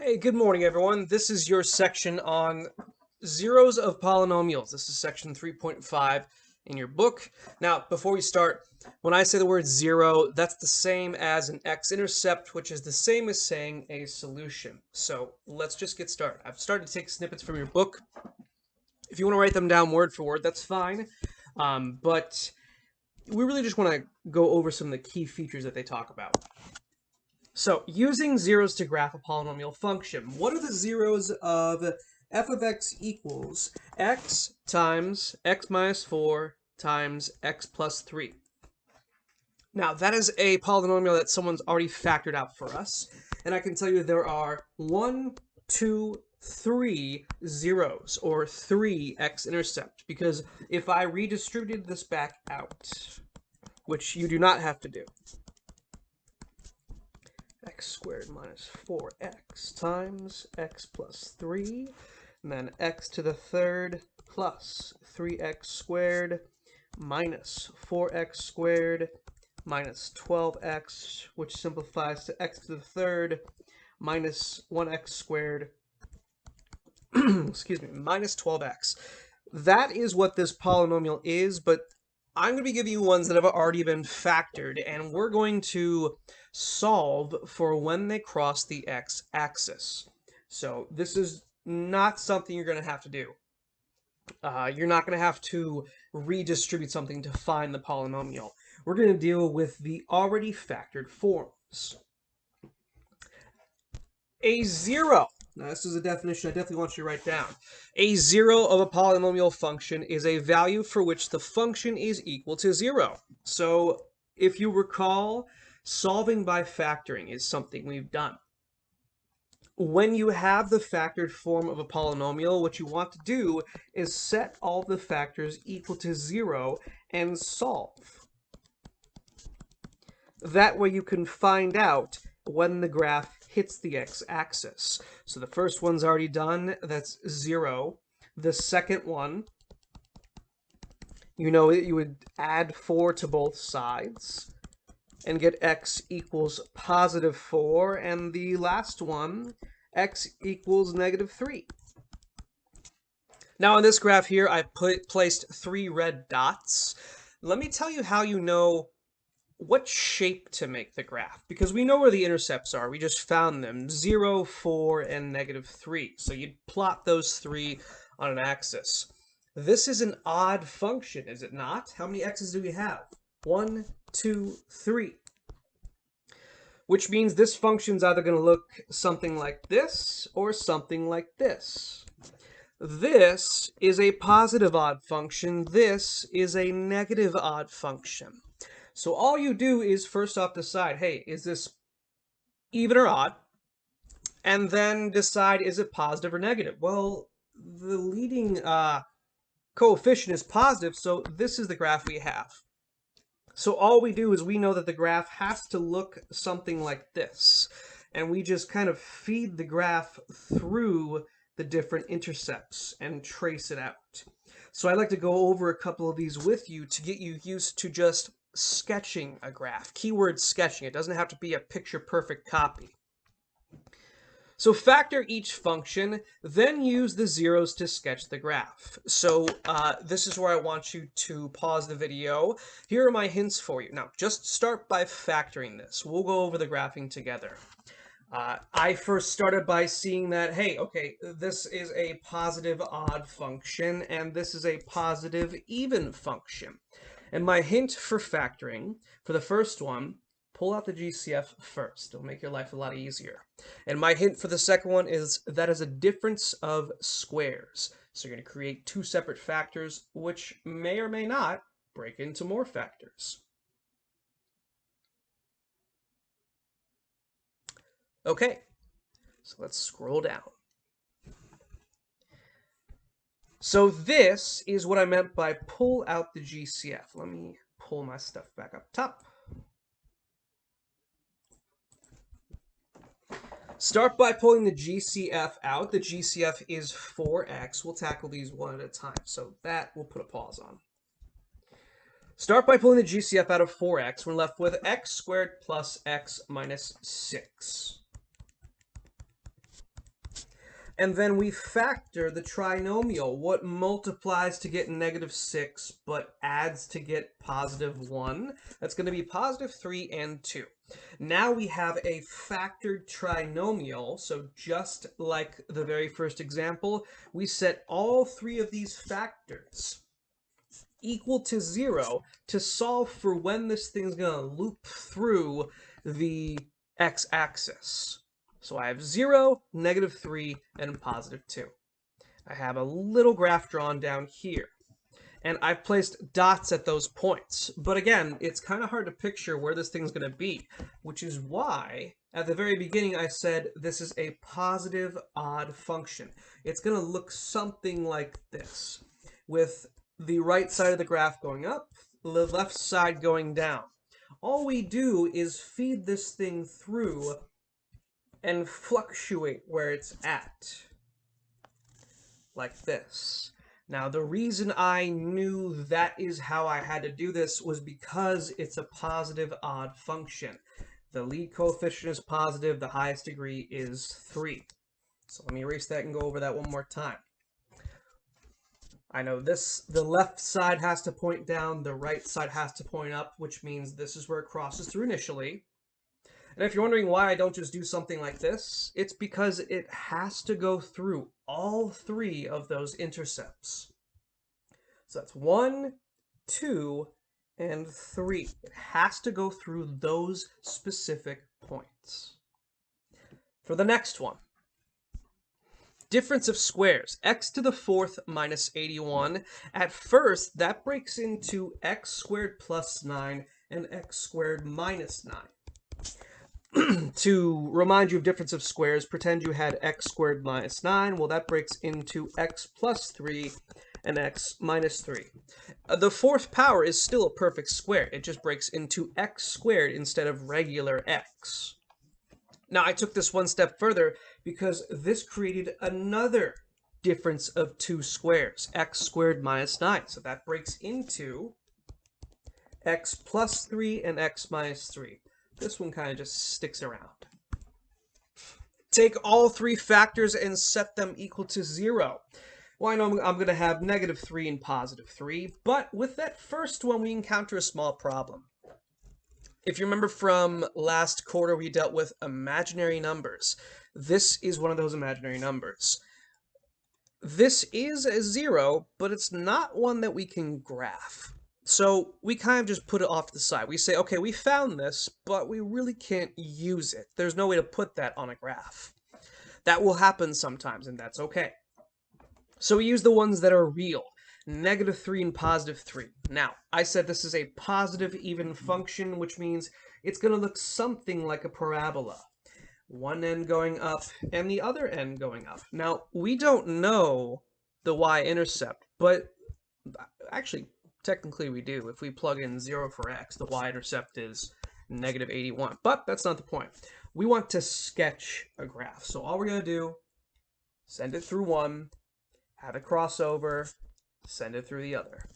Hey, good morning, everyone. This is your section on zeros of polynomials. This is section 3.5 in your book. Now, before we start, when I say the word zero, that's the same as an x-intercept, which is the same as saying a solution. So let's just get started. I've started to take snippets from your book. If you want to write them down word for word, that's fine. But we really just want to go over some of the key features that they talk about. So, using zeros to graph a polynomial function, what are the zeros of f of x equals x times x minus 4 times x plus 3? Now, that is a polynomial that someone's already factored out for us, and I can tell you there are 1, 2, 3 zeros, or 3 x-intercept, because if I redistributed this back out, which you do not have to do, x squared minus 4x times x plus 3, and then x to the third plus 3x squared minus 4x squared minus 12x, which simplifies to x to the third minus 1x squared, excuse me, minus 12x. That is what this polynomial is, but I'm going to be giving you ones that have already been factored, and we're going to solve for when they cross the x-axis. So this is not something you're going to have to do. You're not going to have to redistribute something to find the polynomial. We're going to deal with the already factored forms. A zero. Now, this is a definition I definitely want you to write down. A zero of a polynomial function is a value for which the function is equal to 0. So, if you recall, solving by factoring is something we've done. When you have the factored form of a polynomial, what you want to do is set all the factors equal to 0 and solve. That way you can find out when the graph hits the x-axis. So the first one's already done, that's 0. The second one, you know that you would add 4 to both sides and get x equals positive 4, and the last one, x equals negative 3. Now on this graph here, I placed 3 red dots. Let me tell you how you know what shape to make the graph, because we know where the intercepts are. We just found them, 0, 4, and negative 3. So you'd plot those 3 on an axis. This is an odd function, is it not? How many x's do we have? 1, 2, 3. Which means this function's either going to look something like this or something like this. This is a positive odd function. This is a negative odd function. So all you do is first off decide, hey, is this even or odd? And then decide, is it positive or negative? Well, the leading coefficient is positive, so this is the graph we have. So all we do is we know that the graph has to look something like this. And we just kind of feed the graph through the different intercepts and trace it out. So I'd like to go over a couple of these with you to get you used to just sketching a graph. Keyword sketching. It doesn't have to be a picture-perfect copy. So factor each function, then use the zeros to sketch the graph. So this is where I want you to pause the video. Here are my hints for you. Now, just start by factoring this. We'll go over the graphing together. I first started by seeing that, hey, okay, this is a positive odd function, and this is a positive even function. And my hint for factoring, for the first one, pull out the GCF first. It'll make your life a lot easier. And my hint for the second one is that is a difference of squares. So you're going to create 2 separate factors, which may or may not break into more factors. Okay, so let's scroll down. So this is what I meant by pull out the GCF. Let me pull my stuff back up top. Start by pulling the GCF out. The GCF is 4x. We'll tackle these one at a time. So that we'll put a pause on. Start by pulling the GCF out of 4x. We're left with x squared plus x minus 6. And then we factor the trinomial, what multiplies to get -6 but adds to get +1. That's going to be +3 and 2. Now we have a factored trinomial, so just like the very first example, we set all three of these factors equal to 0 to solve for when this thing's going to loop through the x-axis. So I have 0, -3, and +2. I have a little graph drawn down here. And I've placed dots at those points. But again, it's kind of hard to picture where this thing's going to be, which is why at the very beginning I said this is a positive odd function. It's going to look something like this, with the right side of the graph going up, the left side going down. All we do is feed this thing through and fluctuate where it's at, like this. Now, the reason I knew that is how I had to do this was because it's a positive odd function. The lead coefficient is positive, the highest degree is 3. So let me erase that and go over that one more time. I know the left side has to point down, the right side has to point up, which means this is where it crosses through initially. And if you're wondering why I don't just do something like this, it's because it has to go through all three of those intercepts. So that's 1, 2, and 3. It has to go through those specific points. For the next one, difference of squares, x to the 4th minus 81. At first, that breaks into x squared plus 9 and x squared minus 9. To remind you of difference of squares, pretend you had x squared minus 9. Well, that breaks into x plus 3 and x minus 3. The fourth power is still a perfect square. It just breaks into x squared instead of regular x. Now, I took this one step further because this created another difference of two squares, x squared minus 9. So that breaks into x plus 3 and x minus 3. This one kind of just sticks around. Take all three factors and set them equal to 0. Well, I know I'm going to have -3 and +3, but with that first one, we encounter a small problem. If you remember from last quarter, we dealt with imaginary numbers. This is one of those imaginary numbers. This is a 0, but it's not one that we can graph. So we kind of just put it off to the side. We say, okay, we found this, but we really can't use it. There's no way to put that on a graph. That will happen sometimes, and that's okay. So we use the ones that are real, -3 and +3. Now, I said this is a positive even function, which means it's going to look something like a parabola. One end going up and the other end going up. Now, we don't know the y-intercept, but actually, technically we do. If we plug in 0 for x, the y-intercept is -81. But that's not the point. We want to sketch a graph. So all we're going to do, send it through one, have it cross over, send it through the other.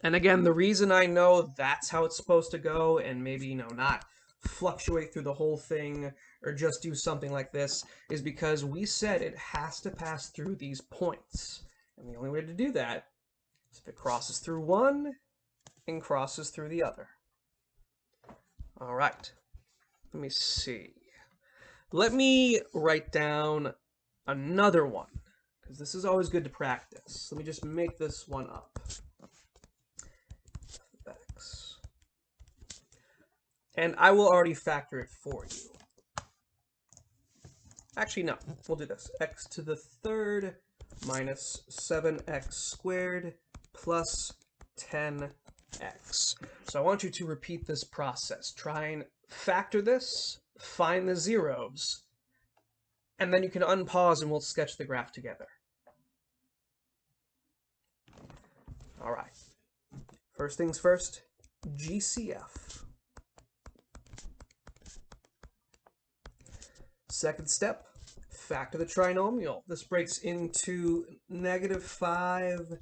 And again, the reason I know that's how it's supposed to go, and maybe, not fluctuate through the whole thing, or just do something like this, is because we said it has to pass through these points. And the only way to do that is if it crosses through one and crosses through the other. All right, let me see. Let me write down another one, because this is always good to practice. Let me just make this one up. X. And I will already factor it for you. Actually, no. We'll do this. X to the 3rd minus 7x squared plus 10x. So I want you to repeat this process. Try and factor this, find the zeros, and then you can unpause and we'll sketch the graph together. All right. First things first, GCF. Second step, factor the trinomial. This breaks into -5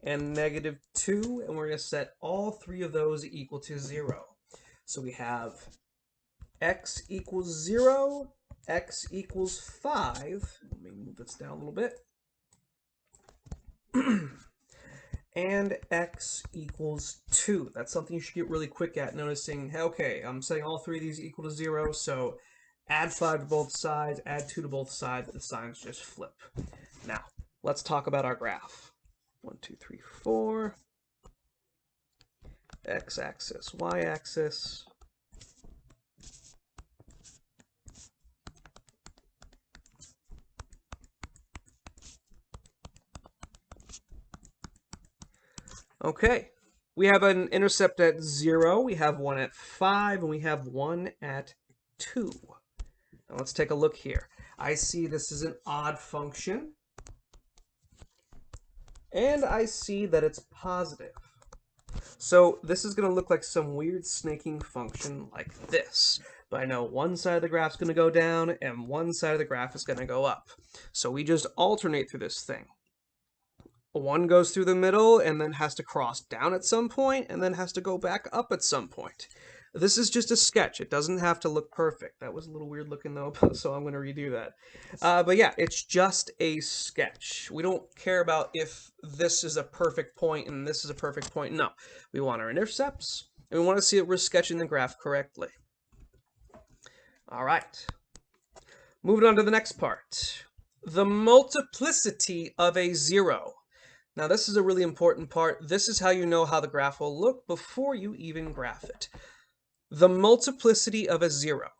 and -2, and we're going to set all three of those equal to 0. So we have x equals 0, x equals 5. Let me move this down a little bit. And x equals 2. That's something you should get really quick at, noticing, okay, I'm setting all three of these equal to 0, so add 5 to both sides, add 2 to both sides, the signs just flip. Now, let's talk about our graph. 1, 2, 3, 4. X-axis, y-axis. Okay, we have an intercept at 0, we have one at 5, and we have one at 2. Now let's take a look here. I see this is an odd function, and I see that it's positive. So this is going to look like some weird snaking function like this. But I know one side of the graph is going to go down, and one side of the graph is going to go up. So we just alternate through this thing. One goes through the middle and then has to cross down at some point and then has to go back up at some point. This is just a sketch. It doesn't have to look perfect. That was a little weird looking though, so I'm going to redo that. But yeah, it's just a sketch. We don't care about if this is a perfect point and this is a perfect point. No, we want our intercepts and we want to see if we're sketching the graph correctly. All right, moving on to the next part. The multiplicity of a zero. Now this is a really important part. This is how you know how the graph will look before you even graph it. The multiplicity of a zero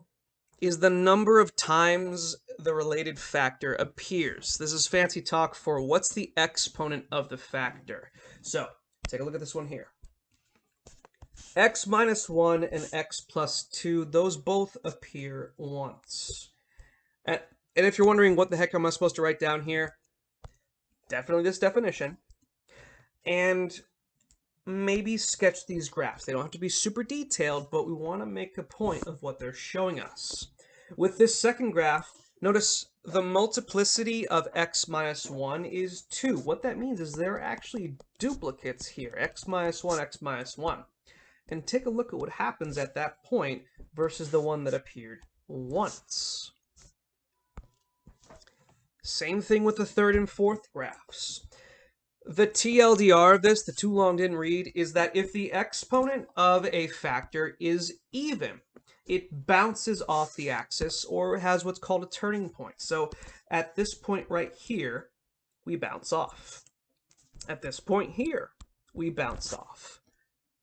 is the number of times the related factor appears. This is fancy talk for what's the exponent of the factor. So take a look at this one here. X minus 1 and x plus 2, those both appear once. And if you're wondering what the heck am I supposed to write down here, definitely this definition. And maybe sketch these graphs. They don't have to be super detailed, but we want to make a point of what they're showing us. With this second graph, notice the multiplicity of x minus 1 is 2. What that means is there are actually duplicates here, x minus 1, x minus 1. And take a look at what happens at that point versus the one that appeared once. Same thing with the third and fourth graphs. The TLDR of this, the too long didn't read, is that if the exponent of a factor is even, it bounces off the axis or has what's called a turning point. So at this point right here, we bounce off. At this point here, we bounce off.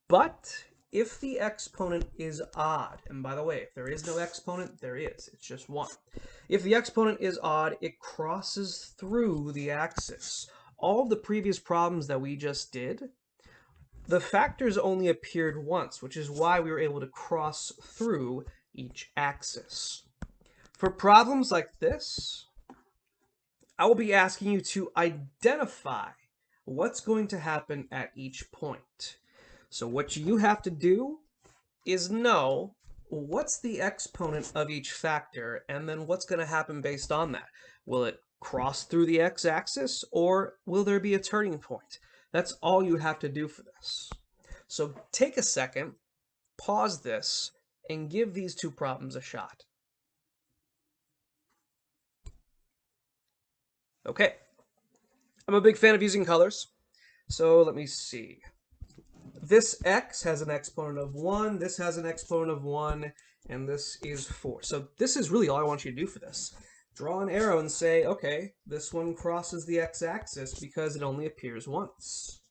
But if the exponent is odd, and by the way, if there is no exponent, there is. It's just 1. If the exponent is odd, it crosses through the axis. All of the previous problems that we just did, the factors only appeared once, which is why we were able to cross through each axis. For problems like this, I will be asking you to identify what's going to happen at each point. So what you have to do is know what's the exponent of each factor, and then what's going to happen based on that. Will it cross through the x-axis, or will there be a turning point? That's all you have to do for this. So take a second, pause this, and give these two problems a shot. Okay, I'm a big fan of using colors, so let me see. This x has an exponent of 1, this has an exponent of 1, and this is 4. So this is really all I want you to do for this. Draw an arrow and say, okay, this one crosses the x-axis because it only appears once.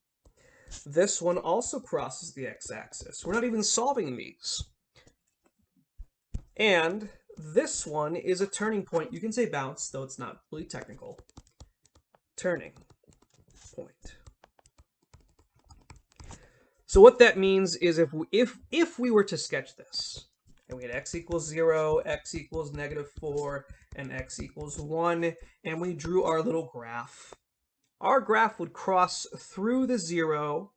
This one also crosses the x-axis. We're not even solving these. And this one is a turning point. You can say bounce, though it's not really technical. Turning point. So what that means is if we were to sketch this, and we had x equals 0, x equals -4, and x equals 1, and we drew our little graph, our graph would cross through the 0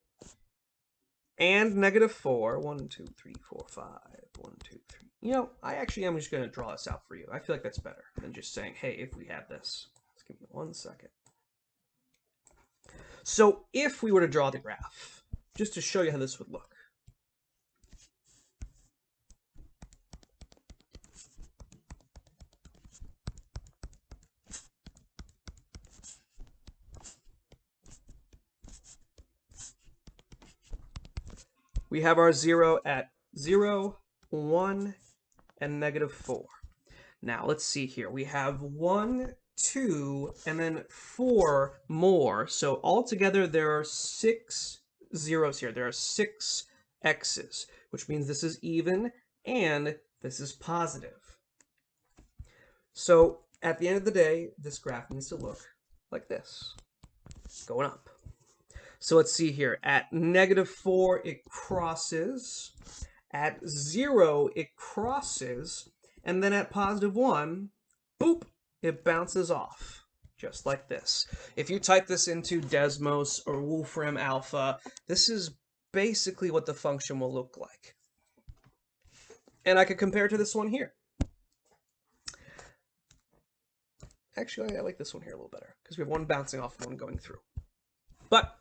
and -4. 1, 2, 3, 4, 5. 1, 2, 3. You know, I actually am just going to draw this out for you. I feel like that's better than just saying, hey, if we had this. Just give me 1 second. So if we were to draw the graph, just to show you how this would look. We have our 0 at 0, 1, and -4. Now, let's see here. We have 1, 2, and then 4 more. So altogether, there are 6 zeros here. There are 6 x's, which means this is even and this is positive. So at the end of the day, this graph needs to look like this, going up. So let's see here. At -4, it crosses. At 0, it crosses. And then at +1, boop, it bounces off, just like this. If you type this into Desmos or Wolfram Alpha, this is basically what the function will look like. And I could compare it to this one here. Actually, I like this one here a little better, because we have one bouncing off and one going through. But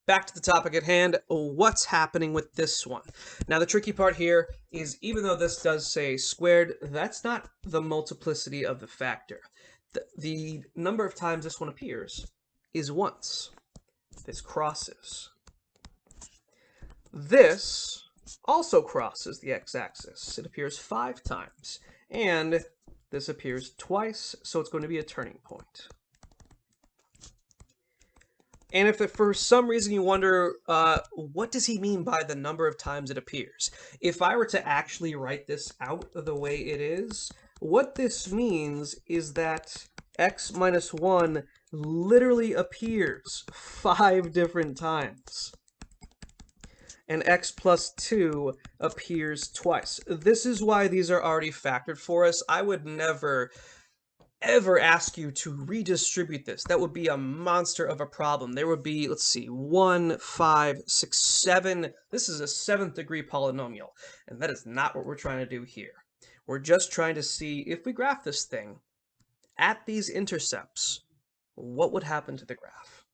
back to the topic at hand, what's happening with this one? Now, the tricky part here is, even though this does say squared, that's not the multiplicity of the factor. The number of times this one appears is once. This crosses. This also crosses the x-axis. It appears 5 times. And this appears twice, so it's going to be a turning point. And if for some reason you wonder, what does he mean by the number of times it appears? If I were to actually write this out the way it is, what this means is that x minus 1 literally appears 5 different times. And x plus 2 appears twice. This is why these are already factored for us. I would never ever ask you to redistribute this. That would be a monster of a problem. There would be, let's see, 1, 5, 6, 7. This is a 7th degree polynomial, and that is not what we're trying to do here. We're just trying to see, if we graph this thing at these intercepts, what would happen to the graph?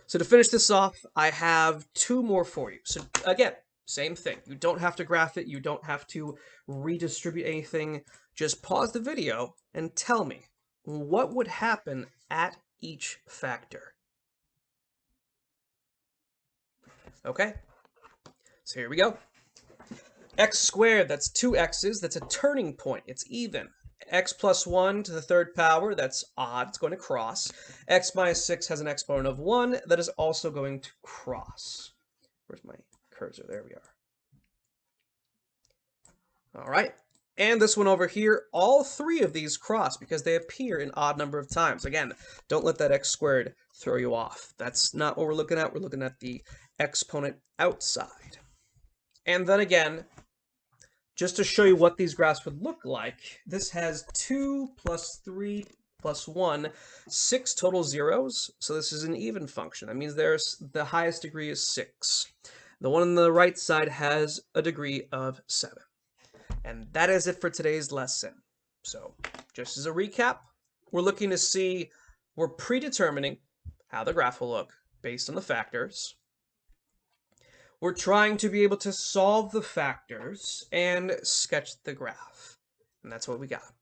So to finish this off, I have 2 more for you. So again, same thing. You don't have to graph it. You don't have to redistribute anything. Just pause the video and tell me what would happen at each factor. Okay, so here we go. X squared, that's 2 x's. That's a turning point. It's even. X plus 1 to the 3rd power, that's odd. It's going to cross. X minus 6 has an exponent of 1. That is also going to cross. Where's my cursor? There we are. All right. And this one over here, all 3 of these cross because they appear an odd number of times. Again, don't let that x squared throw you off. That's not what we're looking at. We're looking at the exponent outside. And then again, just to show you what these graphs would look like, this has 2 plus 3 plus 1, 6 total zeros. So this is an even function. That means the highest degree is 6. The one on the right side has a degree of 7. And that is it for today's lesson. So just as a recap, we're looking to see, we're predetermining how the graph will look based on the factors. We're trying to be able to solve the factors and sketch the graph. And that's what we got.